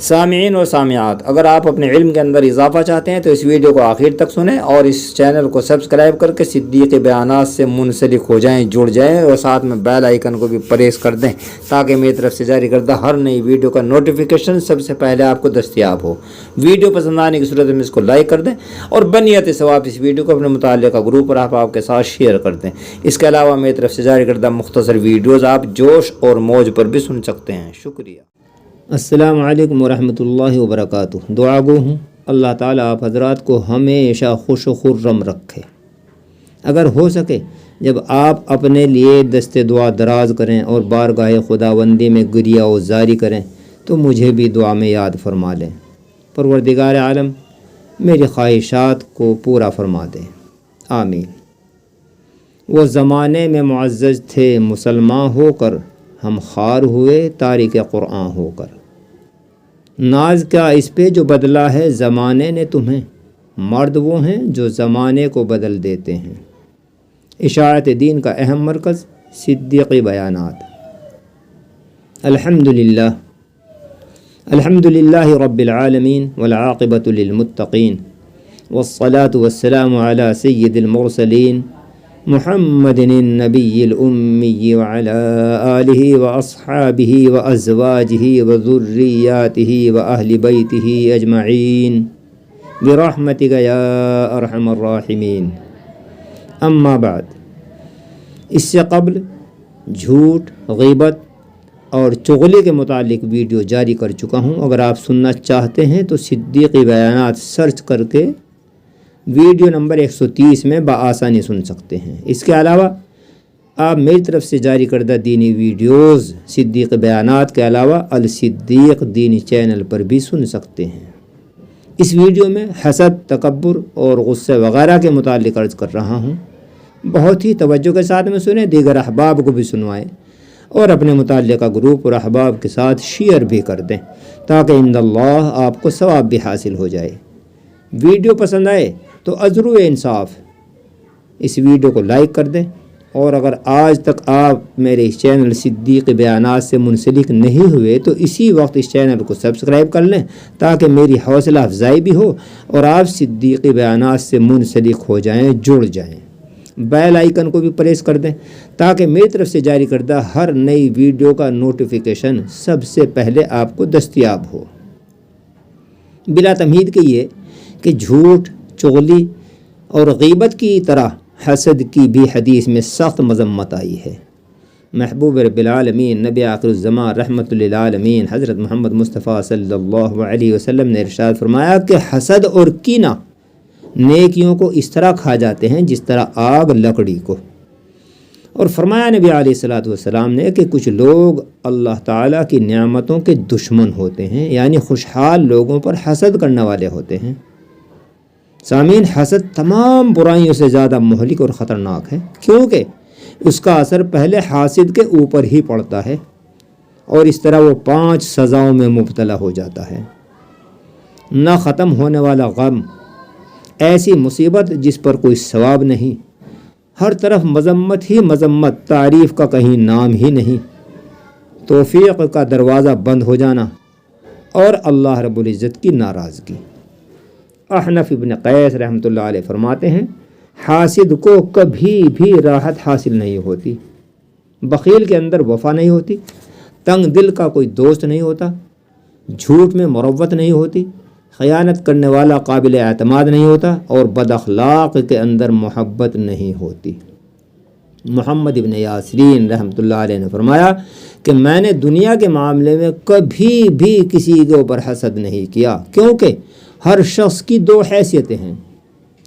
سامعین اور سامعات، اگر آپ اپنے علم کے اندر اضافہ چاہتے ہیں تو اس ویڈیو کو آخر تک سنیں اور اس چینل کو سبسکرائب کر کے صدیقی بیانات سے منسلک ہو جائیں، جڑ جائیں، اور ساتھ میں بیل آئیکن کو بھی پریس کر دیں تاکہ میری طرف سے جاری کردہ ہر نئی ویڈیو کا نوٹیفیکیشن سب سے پہلے آپ کو دستیاب ہو۔ ویڈیو پسند آنے کی صورت میں اس کو لائک کر دیں اور بنیت ثواب اس ویڈیو کو اپنے متعلقہ گروپ اور احباب کے ساتھ شیئر کر دیں۔ اس کے علاوہ میری طرف سے جاری کردہ مختصر ویڈیوز آپ جوش اور موج پر بھی سن سکتے ہیں۔ شکریہ۔ السلام علیکم ورحمۃ اللہ وبرکاتہ۔ دعا گو ہوں اللہ تعالیٰ آپ حضرات کو ہمیشہ خوش و خرم رکھے۔ اگر ہو سکے جب آپ اپنے لیے دست دعا دراز کریں اور بارگاہ خداوندی میں گریہ و زاری کریں تو مجھے بھی دعا میں یاد فرما لیں۔ پروردگار عالم میری خواہشات کو پورا فرما دیں، آمین۔ وہ زمانے میں معزز تھے مسلمان ہو کر، ہم خوار ہوئے تارک قرآن ہو کر۔ ناز کیا اس پہ جو بدلا ہے زمانے نے تمہیں، مرد وہ ہیں جو زمانے کو بدل دیتے ہیں۔ اشاعت دین کا اہم مرکز صدیقی بیانات۔ الحمدللہ رب العالمین والعاقبۃ للمتقین والصلاة والسلام علی سید المرسلین محمد النبی الأمی وعلى آلہ واصحابہ وازواجہ وذریاتہ واہل بیتہ اجمعین برحمتک یا ارحم الراحمین۔ اما بعد، اس سے قبل جھوٹ، غیبت اور چغلی کے متعلق ویڈیو جاری کر چکا ہوں۔ اگر آپ سننا چاہتے ہیں تو صدیقی بیانات سرچ کر کے ویڈیو نمبر 130 میں بآسانی سن سکتے ہیں۔ اس کے علاوہ آپ میری طرف سے جاری کردہ دینی ویڈیوز صدیق بیانات کے علاوہ الصدیق دینی چینل پر بھی سن سکتے ہیں۔ اس ویڈیو میں حسد، تکبر اور غصے وغیرہ کے متعلق عرض کر رہا ہوں۔ بہت ہی توجہ کے ساتھ میں سنیں، دیگر احباب کو بھی سنوائیں اور اپنے متعلقہ گروپ اور احباب کے ساتھ شیئر بھی کر دیں تاکہ عند اللہ آپ کو ثواب بھی حاصل ہو جائے۔ ویڈیو پسند آئے تو عذر انصاف اس ویڈیو کو لائک کر دیں، اور اگر آج تک آپ میرے اس چینل صدیق بیانات سے منسلک نہیں ہوئے تو اسی وقت اس چینل کو سبسکرائب کر لیں تاکہ میری حوصلہ افزائی بھی ہو اور آپ صدیق بیانات سے منسلک ہو جائیں، جڑ جائیں۔ بیل آئیکن کو بھی پریس کر دیں تاکہ میری طرف سے جاری کردہ ہر نئی ویڈیو کا نوٹیفیکیشن سب سے پہلے آپ کو دستیاب ہو۔ بلا تمہید کہیے کہ جھوٹ، چغلی اور غیبت کی طرح حسد کی بھی حدیث میں سخت مذمت آئی ہے۔ محبوب رب العالمین نبی آخر الزمان رحمت للعالمین حضرت محمد مصطفیٰ صلی اللہ علیہ وسلم نے ارشاد فرمایا کہ حسد اور کینہ نیکیوں کو اس طرح کھا جاتے ہیں جس طرح آگ لکڑی کو۔ اور فرمایا نبی علیہ الصلوۃ والسلام نے کہ کچھ لوگ اللہ تعالیٰ کی نعمتوں کے دشمن ہوتے ہیں، یعنی خوشحال لوگوں پر حسد کرنے والے ہوتے ہیں۔ سامعین، حسد تمام برائیوں سے زیادہ مہلک اور خطرناک ہے، کیونکہ اس کا اثر پہلے حاسد کے اوپر ہی پڑتا ہے اور اس طرح وہ 5 سزاؤں میں مبتلا ہو جاتا ہے۔ نہ ختم ہونے والا غم، ایسی مصیبت جس پر کوئی ثواب نہیں، ہر طرف مذمت ہی مذمت، تعریف کا کہیں نام ہی نہیں، توفیق کا دروازہ بند ہو جانا اور اللہ رب العزت کی ناراضگی۔ احنف ابن قیس رحمۃ اللہ علیہ فرماتے ہیں، حاسد کو کبھی بھی راحت حاصل نہیں ہوتی، بخیل کے اندر وفا نہیں ہوتی، تنگ دل کا کوئی دوست نہیں ہوتا، جھوٹ میں مروت نہیں ہوتی، خیانت کرنے والا قابل اعتماد نہیں ہوتا اور بد اخلاق کے اندر محبت نہیں ہوتی۔ محمد ابن یاسرین رحمۃ اللہ علیہ نے فرمایا کہ میں نے دنیا کے معاملے میں کبھی بھی کسی کے اوپر حسد نہیں کیا، کیونکہ ہر شخص کی 2 حیثیتیں ہیں،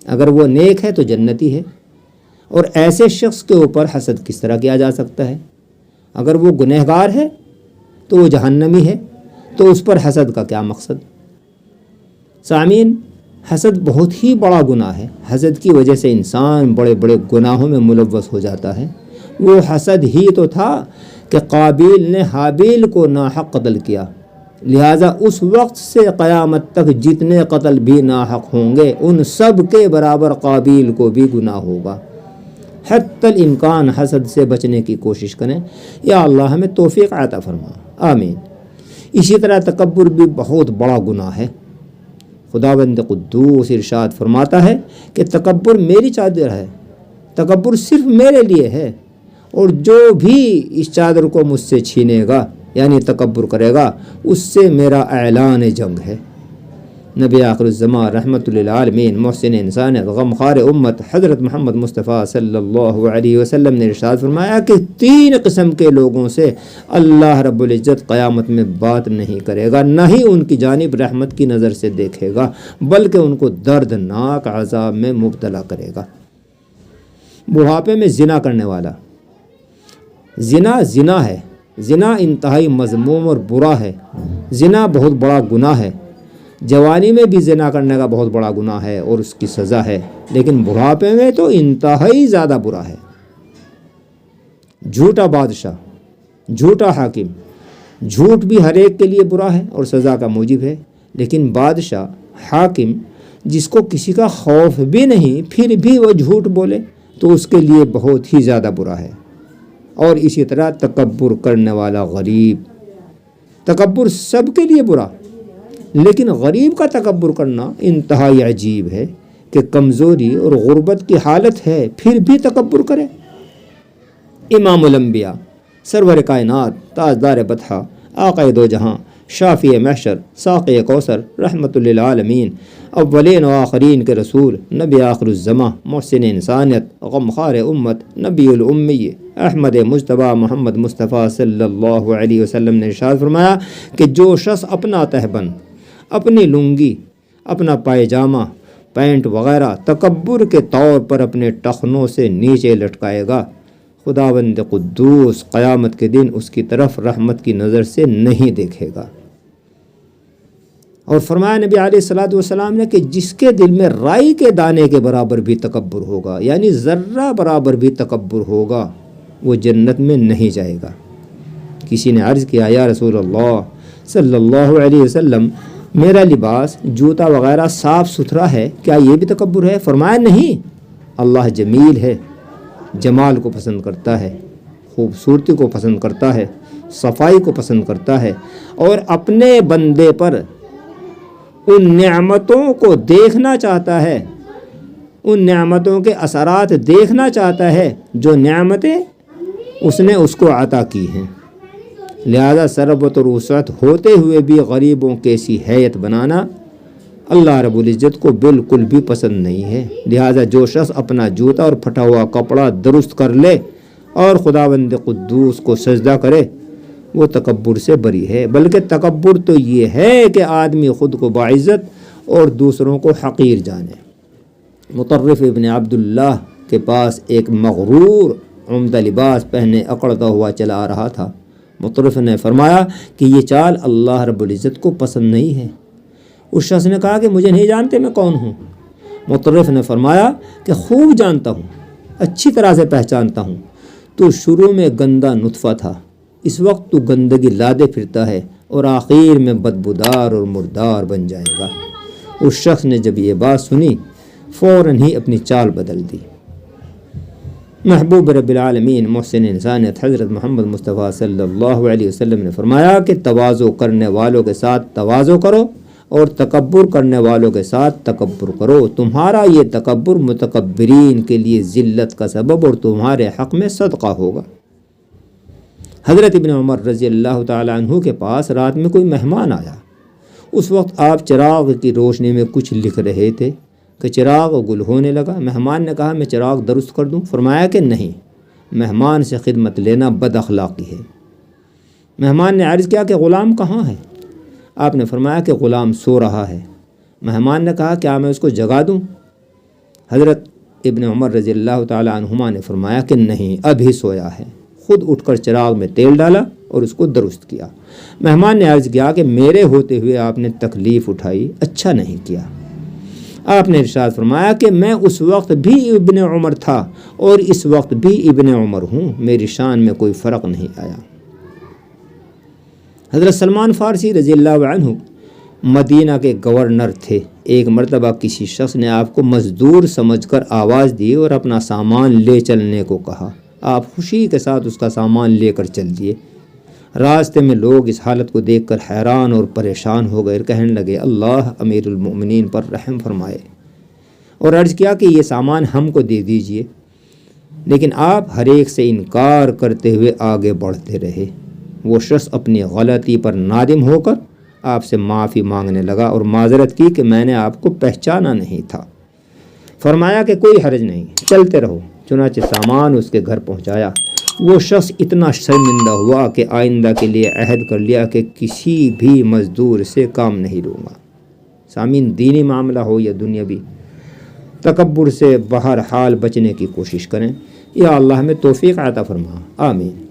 اگر وہ نیک ہے تو جنتی ہے، اور ایسے شخص کے اوپر حسد کس طرح کیا جا سکتا ہے؟ اگر وہ گنہگار ہے تو وہ جہنمی ہے، تو اس پر حسد کا کیا مقصد؟ سامعین، حسد بہت ہی بڑا گناہ ہے۔ حسد کی وجہ سے انسان بڑے بڑے گناہوں میں ملوث ہو جاتا ہے۔ وہ حسد ہی تو تھا کہ قابیل نے حابیل کو ناحق قتل کیا، لہٰذا اس وقت سے قیامت تک جتنے قتل بھی ناحق ہوں گے ان سب کے برابر قابیل کو بھی گناہ ہوگا۔ حتی الامکان حسد سے بچنے کی کوشش کریں۔ یا اللہ ہمیں توفیق عطا فرما، آمین۔ اسی طرح تکبر بھی بہت بڑا گناہ ہے۔ خداوند قدوس ارشاد فرماتا ہے کہ تکبر میری چادر ہے، تکبر صرف میرے لیے ہے، اور جو بھی اس چادر کو مجھ سے چھینے گا یعنی تکبر کرے گا اس سے میرا اعلان جنگ ہے۔ نبی آخر الزمان رحمت للعالمین محسن انسانیت غمخوار امت حضرت محمد مصطفیٰ صلی اللہ علیہ وسلم نے ارشاد فرمایا کہ 3 قسم کے لوگوں سے اللہ رب العزت قیامت میں بات نہیں کرے گا، نہ ہی ان کی جانب رحمت کی نظر سے دیکھے گا، بلکہ ان کو دردناک عذاب میں مبتلا کرے گا۔ بڑھاپے میں زنا کرنے والا، زنا ہے، زنا انتہائی مذموم اور برا ہے، زنا بہت بڑا گناہ ہے۔ جوانی میں بھی زنا کرنے کا بہت بڑا گناہ ہے اور اس کی سزا ہے، لیکن بڑھاپے میں تو انتہائی زیادہ برا ہے۔ جھوٹا بادشاہ، جھوٹا حاکم، جھوٹ بھی ہر ایک کے لیے برا ہے اور سزا کا موجب ہے، لیکن بادشاہ، حاکم جس کو کسی کا خوف بھی نہیں پھر بھی وہ جھوٹ بولے تو اس کے لیے بہت ہی زیادہ برا ہے۔ اور اسی طرح تکبر کرنے والا غریب، تکبر سب کے لیے برا، لیکن غریب کا تکبر کرنا انتہائی عجیب ہے کہ کمزوری اور غربت کی حالت ہے پھر بھی تکبر کرے۔ امام الانبیاء، سرور کائنات، تاجدار بطحہ، آقا دو جہاں، شافی محشر، ساقی کوثر، رحمت للعالمین، اولین و آخرین کے رسول، نبی آخر الزماں، محسن انسانیت، غمخوار امت، نبی الامی، احمد مجتبی محمد مصطفیٰ صلی اللہ علیہ وسلم نے ارشاد فرمایا کہ جو شخص اپنا تہبند، اپنی لنگی، اپنا پائجامہ، پینٹ وغیرہ تکبر کے طور پر اپنے ٹخنوں سے نیچے لٹکائے گا، خداوند قدوس قیامت کے دن اس کی طرف رحمت کی نظر سے نہیں دیکھے گا۔ اور فرمایا نبی علیہ الصلوۃ والسلام نے کہ جس کے دل میں رائی کے دانے کے برابر بھی تکبر ہوگا، یعنی ذرہ برابر بھی تکبر ہوگا، وہ جنت میں نہیں جائے گا۔ کسی نے عرض کیا یا رسول اللہ صلی اللہ علیہ وسلم، میرا لباس، جوتا وغیرہ صاف ستھرا ہے، کیا یہ بھی تکبر ہے؟ فرمایا نہیں، اللہ جمیل ہے، جمال کو پسند کرتا ہے، خوبصورتی کو پسند کرتا ہے، صفائی کو پسند کرتا ہے، اور اپنے بندے پر ان نعمتوں کو دیکھنا چاہتا ہے، ان نعمتوں کے اثرات دیکھنا چاہتا ہے جو نعمتیں اس نے اس کو عطا کی ہیں۔ لہذا ثروت اور وسعت ہوتے ہوئے بھی غریبوں کی ایسی حیت بنانا اللہ رب العزت کو بالکل بھی پسند نہیں ہے۔ لہذا جو شخص اپنا جوتا اور پھٹا ہوا کپڑا درست کر لے اور خداوند قدوس کو سجدہ کرے وہ تکبر سے بری ہے، بلکہ تکبر تو یہ ہے کہ آدمی خود کو باعزت اور دوسروں کو حقیر جانے۔ مطرف ابن عبداللہ کے پاس ایک مغرور عمدہ لباس پہنے اکڑتا ہوا چلا آ رہا تھا۔ مطرف نے فرمایا کہ یہ چال اللہ رب العزت کو پسند نہیں ہے۔ اس شخص نے کہا کہ مجھے نہیں جانتے میں کون ہوں؟ مطرف نے فرمایا کہ خوب جانتا ہوں، اچھی طرح سے پہچانتا ہوں، تو شروع میں گندا نطفہ تھا، اس وقت تو گندگی لادے پھرتا ہے اور آخر میں بدبودار اور مردار بن جائے گا۔ اس شخص نے جب یہ بات سنی فوراً ہی اپنی چال بدل دی۔ محبوب رب العالمین محسن انسانیت حضرت محمد مصطفیٰ صلی اللہ علیہ وسلم نے فرمایا کہ تواضع کرنے والوں کے ساتھ تواضع کرو اور تکبر کرنے والوں کے ساتھ تکبر کرو، تمہارا یہ تکبر متکبرین کے لیے ذلت کا سبب اور تمہارے حق میں صدقہ ہوگا۔ حضرت ابن عمر رضی اللہ تعالیٰ عنہ کے پاس رات میں کوئی مہمان آیا۔ اس وقت آپ چراغ کی روشنی میں کچھ لکھ رہے تھے کہ چراغ گل ہونے لگا۔ مہمان نے کہا میں چراغ درست کر دوں؟ فرمایا کہ نہیں، مہمان سے خدمت لینا بد اخلاقی ہے۔ مہمان نے عرض کیا کہ غلام کہاں ہے؟ آپ نے فرمایا کہ غلام سو رہا ہے۔ مہمان نے کہا کیا میں اس کو جگا دوں؟ حضرت ابن عمر رضی اللہ تعالیٰ عنہما نے فرمایا کہ نہیں، ابھی سویا ہے۔ خود اٹھ کر چراغ میں تیل ڈالا اور اس کو درست کیا۔ مہمان نے عرض کیا کہ میرے ہوتے ہوئے آپ نے تکلیف اٹھائی، اچھا نہیں کیا۔ آپ نے ارشاد فرمایا کہ میں اس وقت بھی ابن عمر تھا اور اس وقت بھی ابن عمر ہوں، میری شان میں کوئی فرق نہیں آیا۔ حضرت سلمان فارسی رضی اللہ عنہ مدینہ کے گورنر تھے۔ ایک مرتبہ کسی شخص نے آپ کو مزدور سمجھ کر آواز دی اور اپنا سامان لے چلنے کو کہا۔ آپ خوشی کے ساتھ اس کا سامان لے کر چل دیے۔ راستے میں لوگ اس حالت کو دیکھ کر حیران اور پریشان ہو گئے، کہنے لگے اللہ امیر المؤمنین پر رحم فرمائے، اور عرض کیا کہ یہ سامان ہم کو دے دیجئے، لیکن آپ ہر ایک سے انکار کرتے ہوئے آگے بڑھتے رہے۔ وہ شخص اپنی غلطی پر نادم ہو کر آپ سے معافی مانگنے لگا اور معذرت کی کہ میں نے آپ کو پہچانا نہیں تھا۔ فرمایا کہ کوئی حرج نہیں، چلتے رہو۔ چنانچہ سامان اس کے گھر پہنچایا۔ وہ شخص اتنا شرمندہ ہوا کہ آئندہ کے لیے عہد کر لیا کہ کسی بھی مزدور سے کام نہیں لوں گا۔ سامعین، دینی معاملہ ہو یا دنیاوی، تکبر سے بہرحال بچنے کی کوشش کریں۔ یا اللہ ہمیں توفیق عطا فرما، آمین۔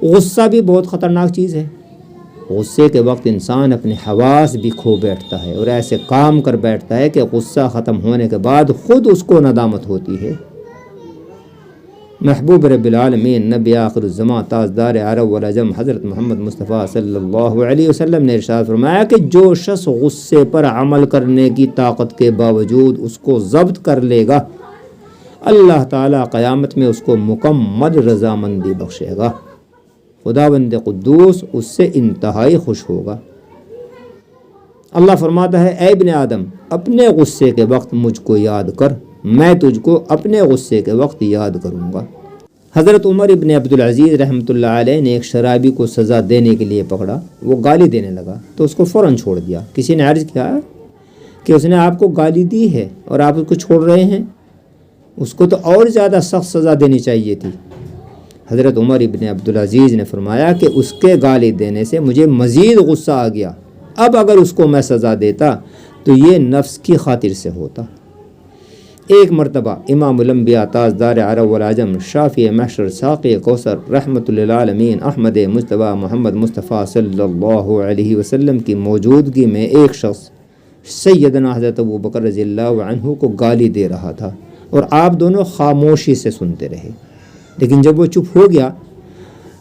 غصہ بھی بہت خطرناک چیز ہے۔ غصے کے وقت انسان اپنے حواس بھی کھو بیٹھتا ہے اور ایسے کام کر بیٹھتا ہے کہ غصہ ختم ہونے کے بعد خود اس کو ندامت ہوتی ہے۔ محبوب رب العالمین نبی آخر الزمان تاجدار عرب والعجم حضرت محمد مصطفیٰ صلی اللہ علیہ وسلم نے ارشاد فرمایا کہ جو شخص غصے پر عمل کرنے کی طاقت کے باوجود اس کو ضبط کر لے گا، اللہ تعالیٰ قیامت میں اس کو مکمل رضامندی بخشے گا۔ خداوند قدوس اس سے انتہائی خوش ہوگا۔ اللہ فرماتا ہے اے ابن آدم، اپنے غصے کے وقت مجھ کو یاد کر، میں تجھ کو اپنے غصے کے وقت یاد کروں گا۔ حضرت عمر ابن عبدالعزیز رحمۃ اللہ علیہ نے ایک شرابی کو سزا دینے کے لیے پکڑا، وہ گالی دینے لگا تو اس کو فوراً چھوڑ دیا۔ کسی نے عرض کیا کہ اس نے آپ کو گالی دی ہے اور آپ اس کو چھوڑ رہے ہیں، اس کو تو اور زیادہ سخت سزا دینی چاہیے تھی۔ حضرت عمر ابن عبدالعزیز نے فرمایا کہ اس کے گالی دینے سے مجھے مزید غصہ آ گیا، اب اگر اس کو میں سزا دیتا تو یہ نفس کی خاطر سے ہوتا۔ ایک مرتبہ امام الانبیاء تاجدار عرب والعجم شافی محشر ساقی کوثر رحمۃ للعالمین احمد مجتبیٰ محمد مصطفیٰ صلی اللہ علیہ وسلم کی موجودگی میں ایک شخص سیدنا حضرت ابوبکر رضی اللہ عنہ کو گالی دے رہا تھا اور آپ دونوں خاموشی سے سنتے رہے، لیکن جب وہ چپ ہو گیا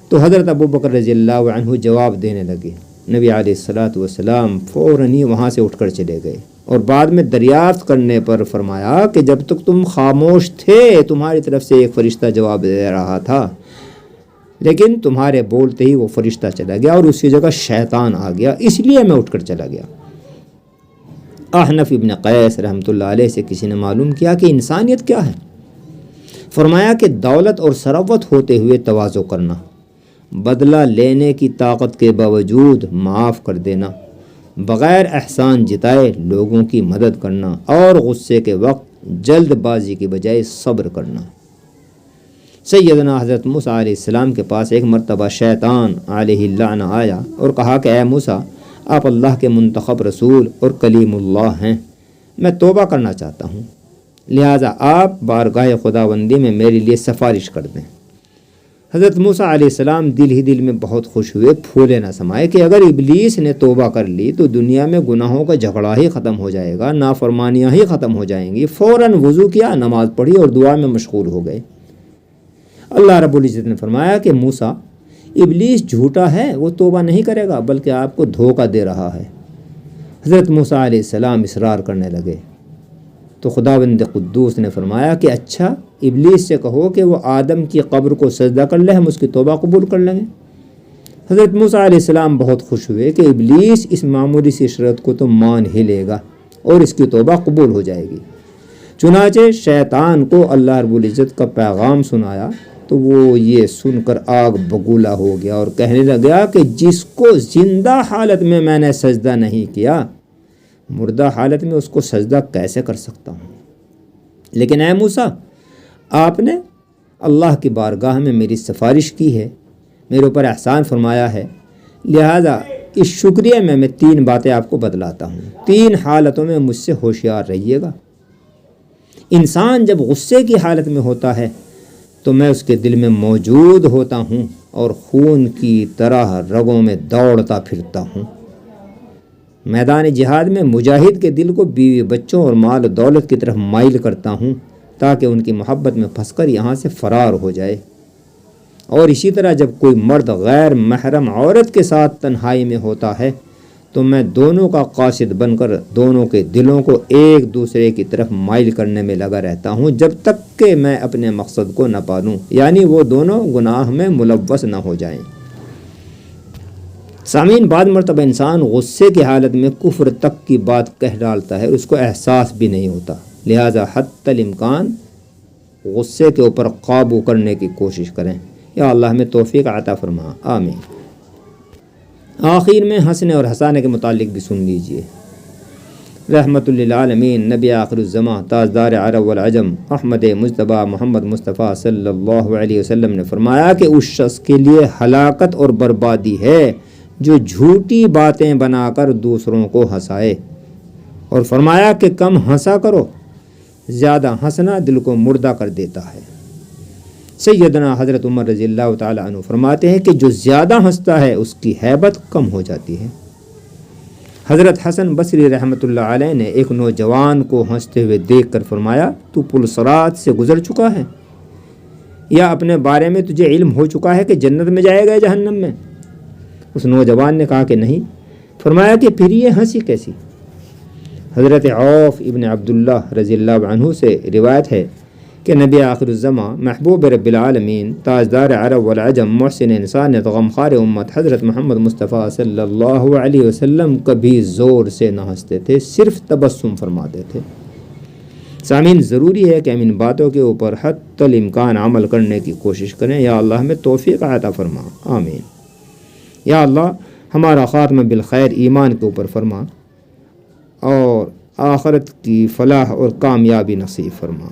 تو حضرت ابوبکر رضی اللہ عنہ جواب دینے لگے۔ نبی علیہ الصلوۃ والسلام فوراً ہی وہاں سے اٹھ کر چلے گئے اور بعد میں دریافت کرنے پر فرمایا کہ جب تک تم خاموش تھے تمہاری طرف سے ایک فرشتہ جواب دے رہا تھا، لیکن تمہارے بولتے ہی وہ فرشتہ چلا گیا اور اس کی جگہ شیطان آ گیا، اس لیے میں اٹھ کر چلا گیا۔ احنف ابن قیس رحمۃ اللہ علیہ سے کسی نے معلوم کیا کہ انسانیت کیا ہے؟ فرمایا کہ دولت اور ثروت ہوتے ہوئے تواضع کرنا، بدلہ لینے کی طاقت کے باوجود معاف کر دینا، بغیر احسان جتائے لوگوں کی مدد کرنا، اور غصے کے وقت جلد بازی کی بجائے صبر کرنا۔ سیدنا حضرت موسیٰ علیہ السلام کے پاس ایک مرتبہ شیطان علیہ اللعنہ آیا اور کہا کہ اے موسیٰ، آپ اللہ کے منتخب رسول اور کلیم اللہ ہیں، میں توبہ کرنا چاہتا ہوں، لہٰذا آپ بارگاہ خداوندی میں میرے لیے سفارش کر دیں۔ حضرت موسیٰ علیہ السلام دل ہی دل میں بہت خوش ہوئے، پھولے نہ سمائے کہ اگر ابلیس نے توبہ کر لی تو دنیا میں گناہوں کا جھگڑا ہی ختم ہو جائے گا، نافرمانیاں ہی ختم ہو جائیں گی۔ فوراً وضو کیا، نماز پڑھی اور دعا میں مشغول ہو گئے۔ اللہ رب العزت نے فرمایا کہ موسیٰ، ابلیس جھوٹا ہے، وہ توبہ نہیں کرے گا بلکہ آپ کو دھوکہ دے رہا ہے۔ حضرت موسیٰ علیہ السلام اصرار کرنے لگے تو خداوند قدوس نے فرمایا کہ اچھا، ابلیس سے کہو کہ وہ آدم کی قبر کو سجدہ کر لے، ہم اس کی توبہ قبول کر لیں گے۔ حضرت موسیٰ علیہ السلام بہت خوش ہوئے کہ ابلیس اس معمولی سی شرط کو تو مان ہی لے گا اور اس کی توبہ قبول ہو جائے گی۔ چنانچہ شیطان کو اللہ رب العزت کا پیغام سنایا تو وہ یہ سن کر آگ بگولا ہو گیا اور کہنے لگا کہ جس کو زندہ حالت میں میں نے سجدہ نہیں کیا، مردہ حالت میں اس کو سجدہ کیسے کر سکتا ہوں؟ لیکن اے موسیٰ، آپ نے اللہ کی بارگاہ میں میری سفارش کی ہے، میرے اوپر احسان فرمایا ہے، لہذا اس شکریہ میں 3 باتیں آپ کو بتلاتا ہوں۔ 3 حالتوں میں مجھ سے ہوشیار رہیے گا۔ انسان جب غصے کی حالت میں ہوتا ہے تو میں اس کے دل میں موجود ہوتا ہوں اور خون کی طرح رگوں میں دوڑتا پھرتا ہوں۔ میدان جہاد میں مجاہد کے دل کو بیوی بچوں اور مال و دولت کی طرف مائل کرتا ہوں تاکہ ان کی محبت میں پھنس کر یہاں سے فرار ہو جائے۔ اور اسی طرح جب کوئی مرد غیر محرم عورت کے ساتھ تنہائی میں ہوتا ہے تو میں دونوں کا قاصد بن کر دونوں کے دلوں کو ایک دوسرے کی طرف مائل کرنے میں لگا رہتا ہوں جب تک کہ میں اپنے مقصد کو نہ پالوں، یعنی وہ دونوں گناہ میں ملوث نہ ہو جائیں۔ سامعین، بعض مرتبہ انسان غصے کی حالت میں کفر تک کی بات کہہ ڈالتا ہے، اس کو احساس بھی نہیں ہوتا، لہٰذا حتی الامکان غصے کے اوپر قابو کرنے کی کوشش کریں۔ یا اللہ ہمیں توفیق عطا فرما، آمین۔ آخر میں ہنسنے اور ہنسانے کے متعلق بھی سن لیجئے۔ رحمت للعالمین نبی آخر الزماں تاجدار عرب والعجم احمد مجتبیٰ محمد مصطفیٰ صلی اللہ علیہ وسلم نے فرمایا کہ اس شخص کے لیے ہلاکت اور بربادی ہے جو جھوٹی باتیں بنا کر دوسروں کو ہنسائے، اور فرمایا کہ کم ہنسا کرو، زیادہ ہنسنا دل کو مردہ کر دیتا ہے۔ سیدنا حضرت عمر رضی اللہ تعالیٰ عنہ فرماتے ہیں کہ جو زیادہ ہنستا ہے اس کی ہیبت کم ہو جاتی ہے۔ حضرت حسن بصری رحمۃ اللہ علیہ نے ایک نوجوان کو ہنستے ہوئے دیکھ کر فرمایا، تو پل صراط سے گزر چکا ہے، یا اپنے بارے میں تجھے علم ہو چکا ہے کہ جنت میں جائے گا یا جہنم میں؟ اس نوجوان نے کہا کہ نہیں۔ فرمایا کہ پھر یہ ہنسی کیسی؟ حضرت عوف ابن عبداللہ رضی اللہ عنہ سے روایت ہے کہ نبی آخر الزماں محبوب رب العالمین تاجدار عرب والعجم محسن انسانیت غمخوار امت حضرت محمد مصطفیٰ صلی اللہ علیہ وسلم کبھی زور سے نہ ہنستے تھے، صرف تبسم فرماتے تھے۔ سامعین، ضروری ہے کہ ہم ان باتوں کے اوپر حتی الامکان عمل کرنے کی کوشش کریں۔ یا اللہ ہمیں توفیق عطا فرما، آمین۔ یا اللہ ہمارا خاتمہ بالخیر ایمان کے اوپر فرما، اور آخرت کی فلاح اور کامیابی نصیب فرما،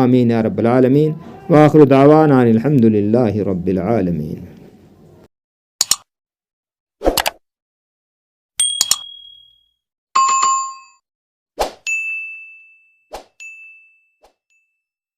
آمین یا رب العالمین۔ وآخر دعوانا الحمد للہ رب العالمین۔